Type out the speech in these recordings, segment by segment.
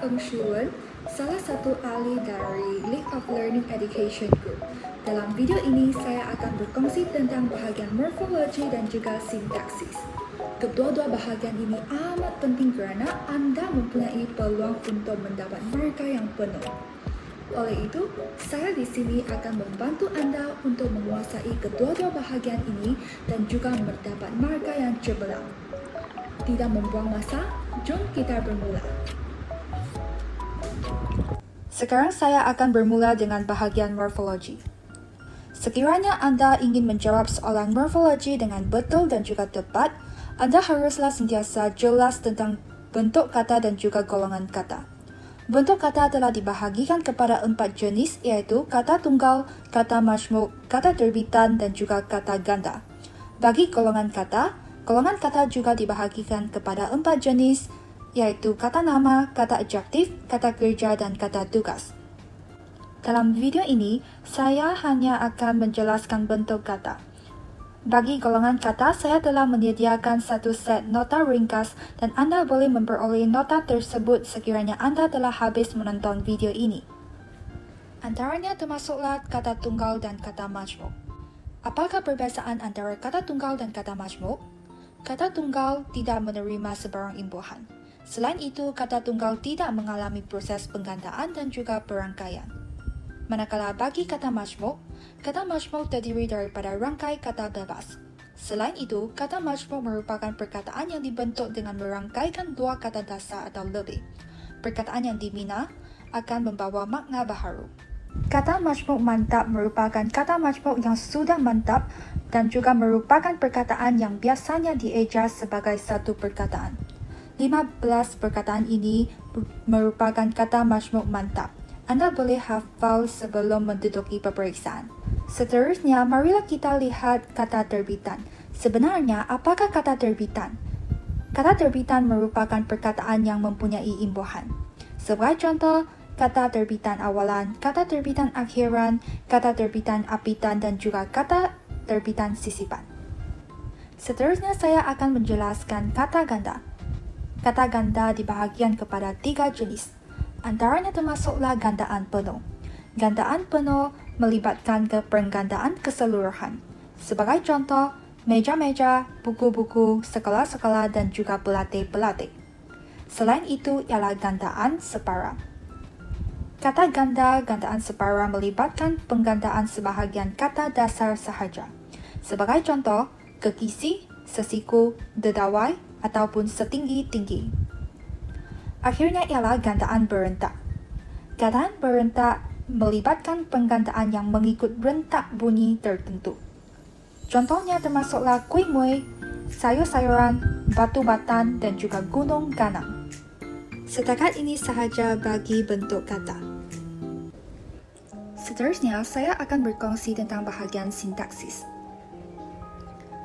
Eng Shulun, salah satu ahli dari League of Learning Education Group. Dalam video ini, saya akan berkongsi tentang bahagian morfologi dan juga sintaksis. Kedua-dua bahagian ini amat penting kerana Anda mempunyai peluang untuk mendapat markah yang penuh. Oleh itu, saya di sini akan membantu Anda untuk menguasai kedua-dua bahagian ini dan juga mendapat markah yang cemerlang. Tidak membuang masa, jom kita bermula. Sekarang saya akan bermula dengan bahagian morfologi. Sekiranya Anda ingin menjawab soalan morfologi dengan betul dan juga tepat, Anda haruslah sentiasa jelas tentang bentuk kata dan juga golongan kata. Bentuk kata telah dibahagikan kepada 4 jenis, iaitu kata tunggal, kata majmuk, kata terbitan dan juga kata ganda. Bagi golongan kata juga dibahagikan kepada 4 jenis, iaitu kata nama, kata adjektif, kata kerja dan kata tugas. Dalam video ini, saya hanya akan menjelaskan bentuk kata. Bagi golongan kata, saya telah menyediakan satu set nota ringkas dan Anda boleh memperoleh nota tersebut sekiranya Anda telah habis menonton video ini. Antaranya termasuklah kata tunggal dan kata majmuk. Apakah perbezaan antara kata tunggal dan kata majmuk? Kata tunggal tidak menerima sebarang imbuhan. Selain itu, kata tunggal tidak mengalami proses penggandaan dan juga perangkaian. Manakala bagi kata majmuk terdiri daripada rangkai kata bebas. Selain itu, kata majmuk merupakan perkataan yang dibentuk dengan merangkaikan dua kata dasar atau lebih. Perkataan yang dibina akan membawa makna baharu. Kata majmuk mantap merupakan kata majmuk yang sudah mantap dan juga merupakan perkataan yang biasanya dieja sebagai satu perkataan. 15 perkataan ini merupakan kata majmuk mantap. Anda boleh hafal sebelum menduduki peperiksaan. Seterusnya, marilah kita lihat kata terbitan. Sebenarnya, apakah kata terbitan? Kata terbitan merupakan perkataan yang mempunyai imbuhan. Sebagai contoh, kata terbitan awalan, kata terbitan akhiran, kata terbitan apitan dan juga kata terbitan sisipan. Seterusnya, saya akan menjelaskan kata ganda. Kata ganda dibahagikan kepada 3 jenis. Antaranya termasuklah gandaan penuh. Gandaan penuh melibatkan penggandaan keseluruhan. Sebagai contoh, meja-meja, buku-buku, sekolah-sekolah dan juga pelatih-pelatih. Selain itu ialah gandaan separa. Kata ganda, gandaan separa melibatkan penggandaan sebahagian kata dasar sahaja. Sebagai contoh, kekisi, sesiku, dedawai ataupun setinggi-tinggi. Akhirnya ialah gandaan berentak. Gandaan berentak melibatkan penggandaan yang mengikut rentak bunyi tertentu. Contohnya termasuklah kuih muih, sayur-sayuran, batu batan dan juga gunung ganang. Setakat ini sahaja bagi bentuk kata. Seterusnya, saya akan berkongsi tentang bahagian sintaksis.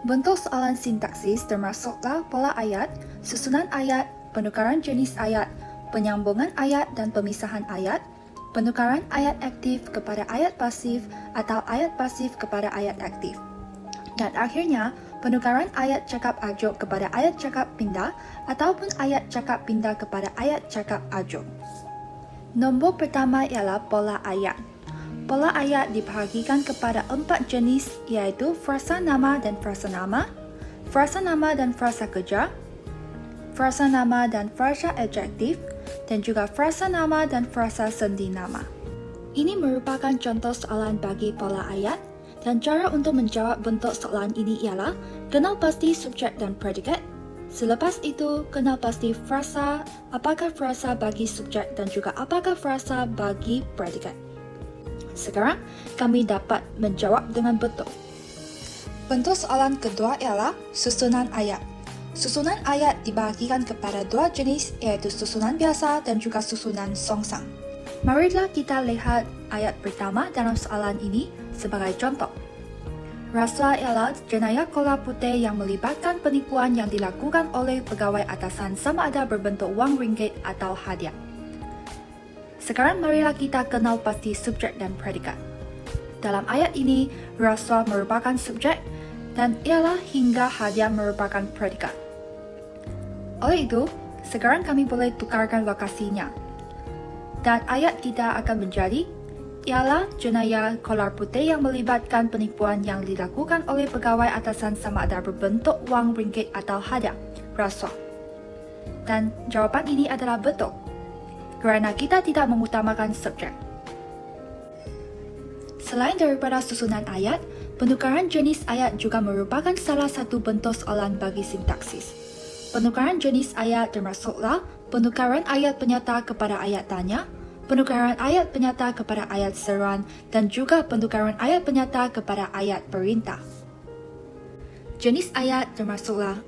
Bentuk soalan sintaksis termasuklah pola ayat, susunan ayat, penukaran jenis ayat, penyambungan ayat dan pemisahan ayat, penukaran ayat aktif kepada ayat pasif atau ayat pasif kepada ayat aktif. Dan akhirnya, penukaran ayat cakap ajuk kepada ayat cakap pindah ataupun ayat cakap pindah kepada ayat cakap ajuk. Nombor pertama ialah pola ayat. Pola ayat dibahagikan kepada 4 jenis, iaitu frasa nama dan frasa nama dan frasa kerja, frasa nama dan frasa adjektif, dan juga frasa nama dan frasa sendi nama. Ini merupakan contoh soalan bagi pola ayat, dan cara untuk menjawab bentuk soalan ini ialah kenal pasti subjek dan predikat. Selepas itu, kenal pasti frasa, apakah frasa bagi subjek dan juga apakah frasa bagi predikat. Sekarang, kami dapat menjawab dengan betul. Bentuk soalan kedua ialah susunan ayat. Susunan ayat dibahagikan kepada 2 jenis, iaitu susunan biasa dan juga susunan songsang. Marilah kita lihat ayat pertama dalam soalan ini sebagai contoh. Rasuah ialah jenayah kola putih yang melibatkan penipuan yang dilakukan oleh pegawai atasan sama ada berbentuk wang ringgit atau hadiah. Sekarang marilah kita kenal pasti subjek dan predikat. Dalam ayat ini, rasuah merupakan subjek dan ialah hingga hadiah merupakan predikat. Oleh itu, sekarang kami boleh tukarkan lokasinya. Dan ayat kita akan menjadi ialah jenayah kolar putih yang melibatkan penipuan yang dilakukan oleh pegawai atasan sama ada berbentuk wang ringgit atau hadiah, rasuah. Dan jawapan ini adalah betul, kerana kita tidak mengutamakan subjek. Selain daripada susunan ayat, penukaran jenis ayat juga merupakan salah satu bentuk soalan bagi sintaksis. Penukaran jenis ayat termasuklah penukaran ayat penyata kepada ayat tanya, penukaran ayat penyata kepada ayat seruan, dan juga penukaran ayat penyata kepada ayat perintah. Jenis ayat termasuklah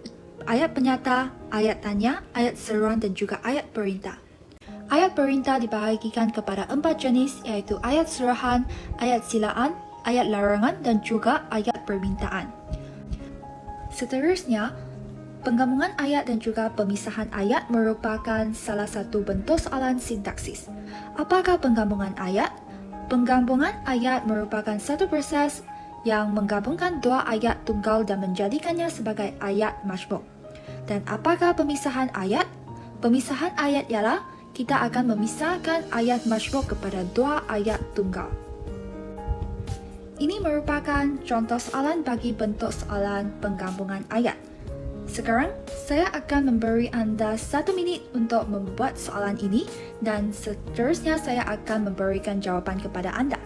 ayat penyata, ayat tanya, ayat seruan, dan juga ayat perintah. Ayat perintah dibahagikan kepada 4 jenis, iaitu ayat surahan, ayat silaan, ayat larangan, dan juga ayat permintaan. Seterusnya, penggabungan ayat dan juga pemisahan ayat merupakan salah satu bentuk soalan sintaksis. Apakah penggabungan ayat? Penggabungan ayat merupakan satu proses yang menggabungkan dua ayat tunggal dan menjadikannya sebagai ayat majmuk. Dan apakah pemisahan ayat? Pemisahan ayat ialah kita akan memisahkan ayat majmuk kepada dua ayat tunggal. Ini merupakan contoh soalan bagi bentuk soalan penggabungan ayat. Sekarang, saya akan memberi anda 1 minit untuk membuat soalan ini dan seterusnya saya akan memberikan jawapan kepada anda.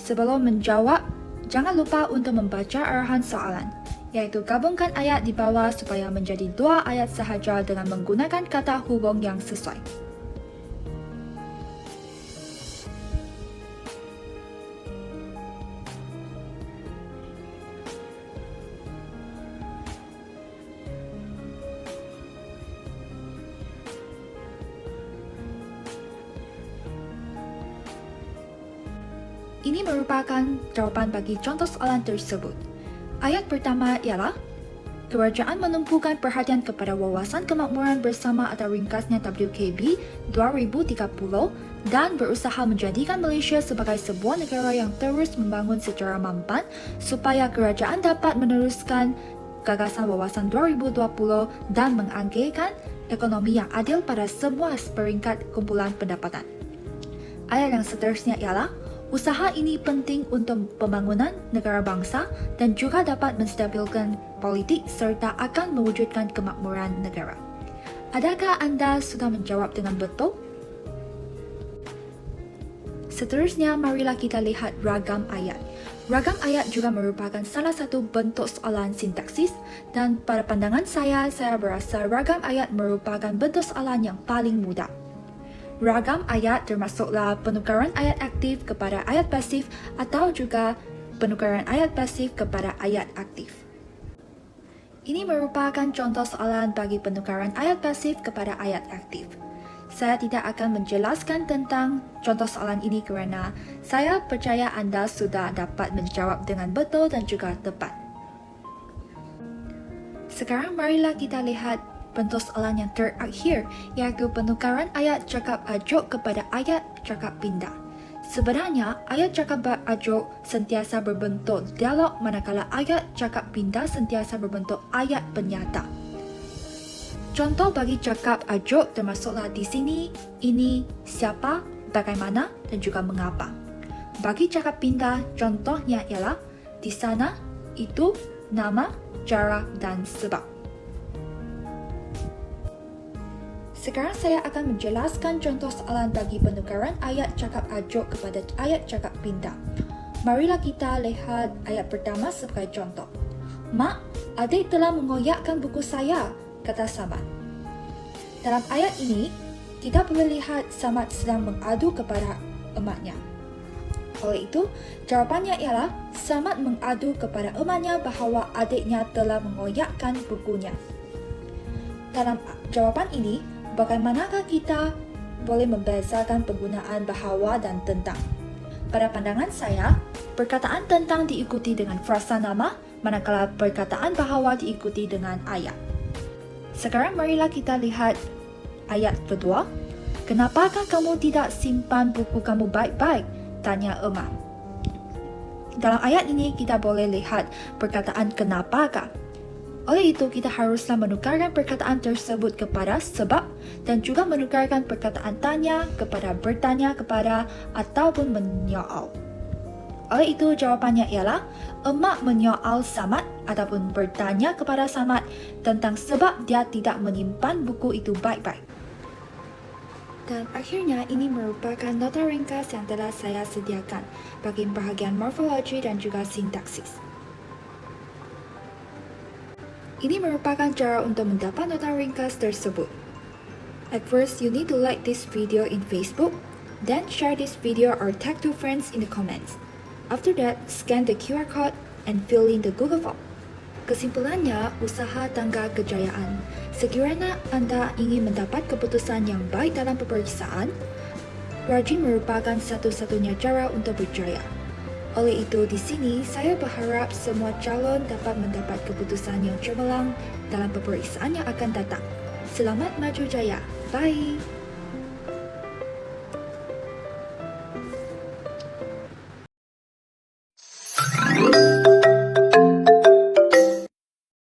Sebelum menjawab, jangan lupa untuk membaca arahan soalan, iaitu gabungkan ayat di bawah supaya menjadi 2 ayat sahaja dengan menggunakan kata hubung yang sesuai. Ini merupakan jawapan bagi contoh soalan tersebut. Ayat pertama ialah, kerajaan menumpukan perhatian kepada wawasan kemakmuran bersama atau ringkasnya WKB 2030 dan berusaha menjadikan Malaysia sebagai sebuah negara yang terus membangun secara mampan supaya kerajaan dapat meneruskan gagasan wawasan 2020 dan menganggarkan ekonomi yang adil pada semua peringkat kumpulan pendapatan. Ayat yang seterusnya ialah, usaha ini penting untuk pembangunan negara bangsa dan juga dapat menstabilkan politik serta akan mewujudkan kemakmuran negara. Adakah anda sudah menjawab dengan betul? Seterusnya, marilah kita lihat ragam ayat. Ragam ayat juga merupakan salah satu bentuk soalan sintaksis dan pada pandangan saya berasa ragam ayat merupakan bentuk soalan yang paling mudah. Ragam ayat termasuklah penukaran ayat aktif kepada ayat pasif atau juga penukaran ayat pasif kepada ayat aktif. Ini merupakan contoh soalan bagi penukaran ayat pasif kepada ayat aktif. Saya tidak akan menjelaskan tentang contoh soalan ini kerana saya percaya anda sudah dapat menjawab dengan betul dan juga tepat. Sekarang marilah kita lihat bentuk soalan yang terakhir, iaitu penukaran ayat cakap ajuk kepada ayat cakap pindah. Sebenarnya, ayat cakap ajuk sentiasa berbentuk dialog manakala ayat cakap pindah sentiasa berbentuk ayat penyata. Contoh bagi cakap ajuk termasuklah di sini, ini, siapa, bagaimana dan juga mengapa. Bagi cakap pindah, contohnya ialah di sana, itu, nama, jarak dan sebab. Sekarang saya akan menjelaskan contoh soalan bagi penukaran ayat cakap ajuk kepada ayat cakap pindah. Marilah kita lihat ayat pertama sebagai contoh. Mak, adik telah mengoyakkan buku saya, kata Samad. Dalam ayat ini, kita boleh lihat Samad sedang mengadu kepada emaknya. Oleh itu, jawapannya ialah Samad mengadu kepada emaknya bahawa adiknya telah mengoyakkan bukunya. Dalam jawapan ini, bagaimanakah kita boleh membezakan penggunaan bahawa dan tentang? Pada pandangan saya, perkataan tentang diikuti dengan frasa nama, manakala perkataan bahawa diikuti dengan ayat. Sekarang marilah kita lihat ayat kedua. Kenapakah kamu tidak simpan buku kamu baik-baik? Tanya emak. Dalam ayat ini kita boleh lihat perkataan kenapakah. Oleh itu, kita haruslah menukarkan perkataan tersebut kepada sebab dan juga menukarkan perkataan tanya kepada bertanya kepada ataupun menyoal. Oleh itu, jawapannya ialah emak menyoal Samad ataupun bertanya kepada Samad tentang sebab dia tidak menyimpan buku itu baik-baik. Dan akhirnya, ini merupakan nota ringkas yang telah saya sediakan bagi bahagian morfologi dan juga sintaksis. Ini merupakan cara untuk mendapat nota ringkas tersebut. At first, you need to like this video in Facebook, then share this video or tag two friends in the comments. After that, scan the QR code and fill in the Google Form. Kesimpulannya, usaha tangga kejayaan. Sekiranya Anda ingin mendapat keputusan yang baik dalam peperiksaan, rajin merupakan satu-satunya cara untuk berjaya. Oleh itu, di sini saya berharap semua calon dapat mendapat keputusan yang cemerlang dalam peperiksaan yang akan datang. Selamat maju jaya. Bye.